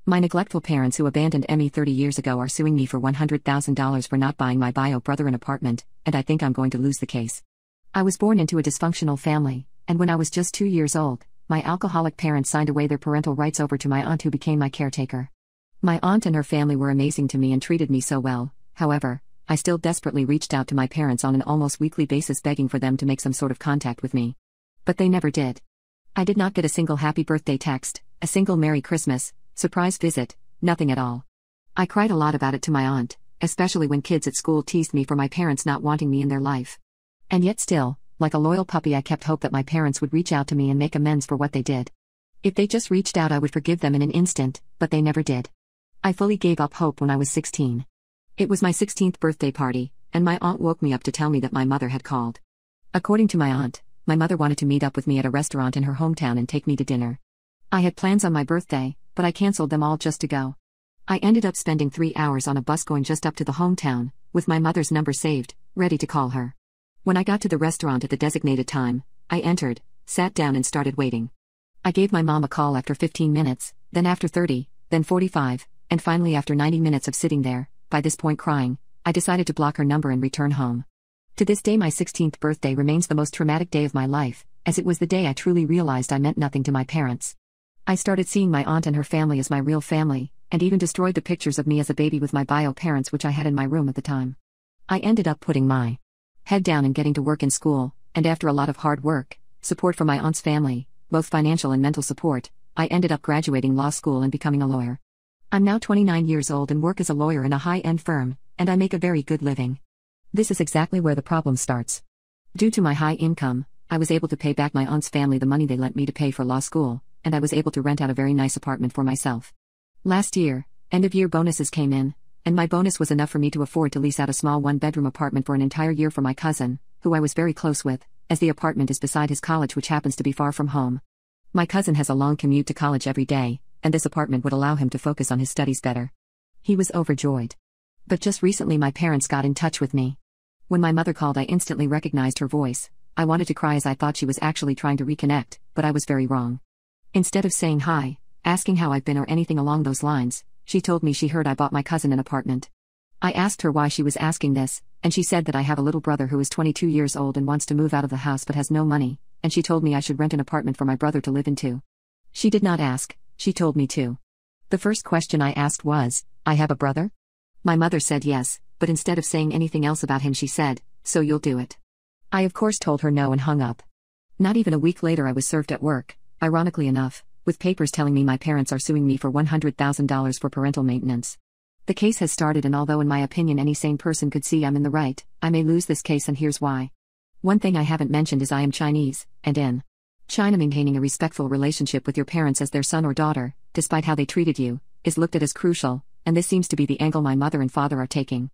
My neglectful parents who abandoned me 30 years ago are suing me for $100,000 for not buying my bio brother an apartment, and I think I'm going to lose the case. I was born into a dysfunctional family, and when I was just 2 years old, my alcoholic parents signed away their parental rights over to my aunt who became my caretaker. My aunt and her family were amazing to me and treated me so well. However, I still desperately reached out to my parents on an almost weekly basis begging for them to make some sort of contact with me. But they never did. I did not get a single happy birthday text, a single Merry Christmas, surprise visit, nothing at all. I cried a lot about it to my aunt, especially when kids at school teased me for my parents not wanting me in their life. And yet still, like a loyal puppy, I kept hope that my parents would reach out to me and make amends for what they did. If they just reached out, I would forgive them in an instant, but they never did. I fully gave up hope when I was 16. It was my 16th birthday party, and my aunt woke me up to tell me that my mother had called. According to my aunt, my mother wanted to meet up with me at a restaurant in her hometown and take me to dinner. I had plans on my birthday, but I canceled them all just to go. I ended up spending 3 hours on a bus going just up to the hometown, with my mother's number saved, ready to call her. When I got to the restaurant at the designated time, I entered, sat down and started waiting. I gave my mom a call after 15 minutes, then after 30, then 45, and finally after 90 minutes of sitting there, by this point crying, I decided to block her number and return home. To this day my 16th birthday remains the most traumatic day of my life, as it was the day I truly realized I meant nothing to my parents. I started seeing my aunt and her family as my real family, and even destroyed the pictures of me as a baby with my bio parents which I had in my room at the time. I ended up putting my head down and getting to work in school, and after a lot of hard work, support from my aunt's family, both financial and mental support, I ended up graduating law school and becoming a lawyer. I'm now 29 years old and work as a lawyer in a high-end firm, and I make a very good living. This is exactly where the problem starts. Due to my high income, I was able to pay back my aunt's family the money they lent me to pay for law school, and I was able to rent out a very nice apartment for myself. Last year, end-of-year bonuses came in, and my bonus was enough for me to afford to lease out a small one-bedroom apartment for an entire year for my cousin, who I was very close with, as the apartment is beside his college which happens to be far from home. My cousin has a long commute to college every day, and this apartment would allow him to focus on his studies better. He was overjoyed. But just recently my parents got in touch with me. When my mother called, I instantly recognized her voice. I wanted to cry as I thought she was actually trying to reconnect, but I was very wrong. Instead of saying hi, asking how I've been or anything along those lines, she told me she heard I bought my cousin an apartment. I asked her why she was asking this, and she said that I have a little brother who is 22 years old and wants to move out of the house but has no money, and she told me I should rent an apartment for my brother to live in too. She did not ask, she told me to. The first question I asked was, I have a brother? My mother said yes, but instead of saying anything else about him she said, so you'll do it. I of course told her no and hung up. Not even a week later I was served at work, ironically enough, with papers telling me my parents are suing me for $100,000 for parental maintenance. The case has started, and although in my opinion any sane person could see I'm in the right, I may lose this case, and here's why. One thing I haven't mentioned is I am Chinese, and in China maintaining a respectful relationship with your parents as their son or daughter, despite how they treated you, is looked at as crucial, and this seems to be the angle my mother and father are taking.